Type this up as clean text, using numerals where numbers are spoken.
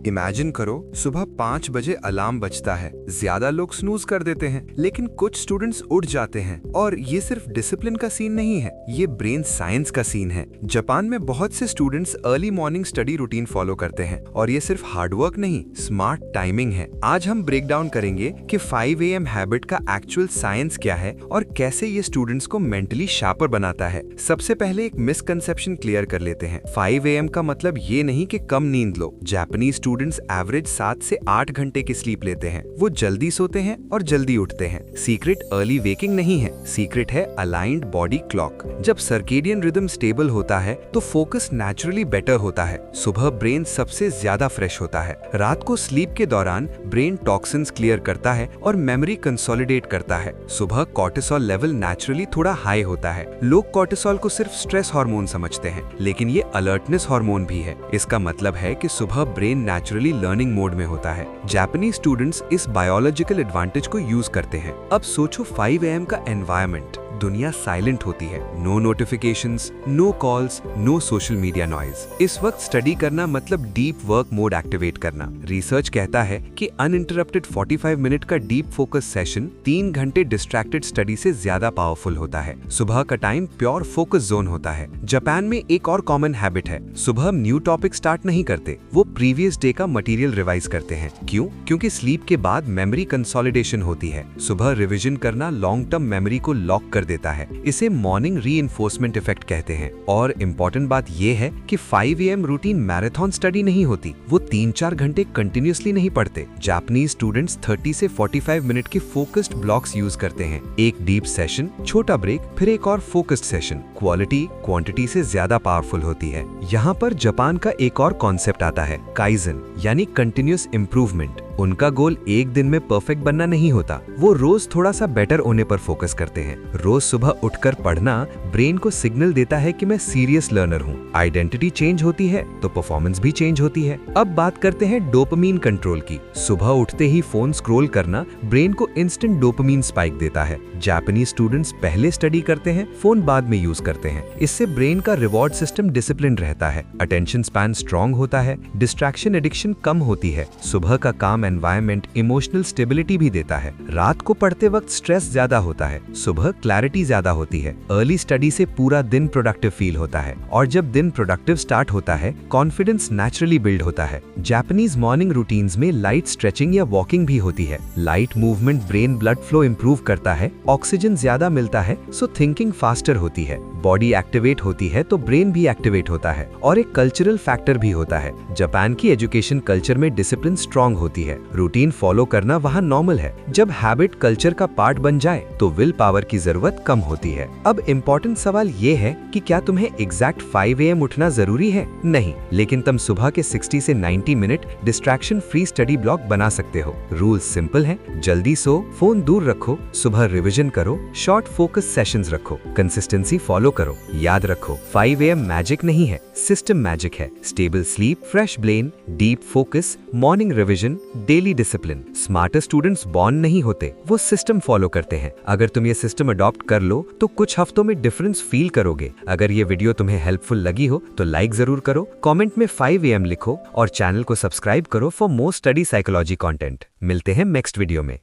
Imagine करो, सुबह 5 बजे अलार्म बजता है। ज्यादा लोग स्नूज कर देते हैं, लेकिन कुछ स्टूडेंट्स उठ जाते हैं। और ये सिर्फ डिसिप्लिन का सीन नहीं है, ये ब्रेन साइंस का सीन है। जापान में बहुत से students early morning study routine follow करते हैं, और ये सिर्फ हार्डवर्क नहीं, स्मार्ट टाइमिंग है। आज हम ब्रेक डाउन करेंगे कि 5 AM हैबिट का एक्चुअल साइंस क्या है और कैसे ये स्टूडेंट्स को मेंटली शार्पर बनाता है। सबसे पहले एक मिसकंसेप्शन क्लियर कर लेते हैं। 5 AM का मतलब ये नहीं कि कम नींद लो। जापानीज स्टूडेंट्स एवरेज 7 से 8 घंटे की स्लीप लेते हैं। वो जल्दी सोते हैं और जल्दी उठते हैं। सीक्रेट अर्ली वेकिंग नहीं है, सीक्रेट है अलाइंड बॉडी क्लॉक। जब सर्केडियन रिदम स्टेबल होता है तो फोकस नेचुरली बेटर होता है। सुबह ब्रेन सबसे ज्यादा फ्रेश होता है। रात को स्लीप के दौरान ब्रेन टॉक्सिन्स क्लियर करता है और मेमोरी कंसोलिडेट करता है। सुबह कॉर्टिसोल लेवल नेचुरली थोड़ा हाई होता है। लोग कॉर्टिसोल को सिर्फ स्ट्रेस हार्मोन समझते हैं, लेकिन ये अलर्टनेस हार्मोन भी है। इसका मतलब है कि सुबह ब्रेन नेचुरली लर्निंग मोड में होता है। जापानीज स्टूडेंट्स इस बायोलॉजिकल एडवांटेज को यूज करते हैं। अब सोचो 5 AM का एनवायरनमेंट। दुनिया साइलेंट होती है। No notifications, no calls, no social media noise. इस वक्त स्टडी करना मतलब डीप वर्क मोड एक्टिवेट करना। रिसर्च कहता है कि अनइंटरप्टेड 45 मिनट का डीप फोकस सेशन 3 घंटे डिस्ट्रैक्टेड स्टडी से ज्यादा पावरफुल होता है। सुबह का टाइम प्योर फोकस जोन होता है। जापान में एक और कॉमन हैबिट है, सुबह न्यू टॉपिक स्टार्ट नहीं करते, वो प्रीवियस डे का मटेरियल रिवाइज करते हैं। क्यों? क्योंकि स्लीप के बाद मेमोरी कंसोलिडेशन होती है। सुबह रिविजन करना लॉन्ग टर्म मेमोरी को लॉक कर देता है। इसे मॉर्निंग रीइंफोर्समेंट इफेक्ट कहते हैं। और इम्पोर्टेंट बात यह है कि 5 AM रूटीन मैराथन स्टडी नहीं होती। वो 3-4 घंटे कंटिन्यूअसली नहीं पढ़ते। जापानीज स्टूडेंट्स 30 से 45 मिनट के फोकस्ड ब्लॉक्स यूज करते हैं। एक डीप सेशन, छोटा ब्रेक, फिर एक और फोकस्ड सेशन। क्वालिटी क्वांटिटी से ज्यादा पावरफुल होती है। यहाँ पर जापान का एक और कॉन्सेप्ट आता है, काइजन, यानी कंटिन्यूअस इंप्रूवमेंट। उनका गोल एक दिन में परफेक्ट बनना नहीं होता, वो रोज थोड़ा सा बेटर होने पर फोकस करते हैं। रोज सुबह उठकर पढ़ना ब्रेन को सिग्नल देता है कि मैं सीरियस लर्नर हूँ। आइडेंटिटी चेंज होती है तो परफॉर्मेंस भी चेंज होती है। अब बात करते हैं डोपामीन कंट्रोल की। सुबह उठते ही फोन स्क्रॉल करना ब्रेन को इंस्टेंट डोपामीन स्पाइक देता है। जापानीज स्टूडेंट्स पहले स्टडी करते हैं, फोन बाद में यूज करते हैं। इससे ब्रेन का रिवॉर्ड सिस्टम डिसिप्लिन रहता है, अटेंशन स्पैन स्ट्रांग होता है, डिस्ट्रैक्शन एडिक्शन कम होती है। सुबह का काम एनवायरनमेंट इमोशनल स्टेबिलिटी भी देता है। रात को पढ़ते वक्त स्ट्रेस ज्यादा होता है, सुबह क्लैरिटी ज्यादा होती है। अर्ली स्टडी से पूरा दिन प्रोडक्टिव फील होता है, और जब दिन प्रोडक्टिव स्टार्ट होता है कॉन्फिडेंस नेचुरली बिल्ड होता है। जापानीज मॉर्निंग रूटीन्स में लाइट स्ट्रेचिंग या वॉकिंग भी होती है। Light movement brain blood flow improve करता है, ऑक्सीजन ज्यादा मिलता है सो थिंकिंग फास्टर होती है। बॉडी एक्टिवेट होती है तो ब्रेन भी एक्टिवेट होता है। और एक कल्चरल फैक्टर भी होता है, जापान की एजुकेशन कल्चर में डिसिप्लिन स्ट्रांग होती है। रूटीन फॉलो करना वहाँ नॉर्मल है। जब हैबिट कल्चर का पार्ट बन जाए तो विल पावर की जरूरत कम होती है। अब इम्पोर्टेंट सवाल ये है कि क्या तुम्हें एग्जैक्ट 5 AM उठना जरूरी है? नहीं, लेकिन तुम सुबह के 60 से 90 minute distraction free study block बना सकते हो। रूल सिंपल है, जल्दी सो, फोन दूर रखो, सुबह रिविजन करो, शॉर्ट फोकस सेशंस रखो, कंसिस्टेंसी फॉलो करो। याद रखो, 5 AM मैजिक नहीं है, सिस्टम मैजिक है। Stable sleep, fresh brain, deep focus, morning revision, daily discipline. Smarter students born नहीं होते, वो सिस्टम फॉलो करते हैं। अगर तुम ये सिस्टम अडॉप्ट कर लो तो कुछ हफ्तों में डिफरेंस फील करोगे। अगर ये वीडियो तुम्हें हेल्पफुल लगी हो तो लाइक जरूर करो, कमेंट में 5 AM लिखो और चैनल को सब्सक्राइब करो for more study psychology content. मिलते हैं नेक्स्ट वीडियो में।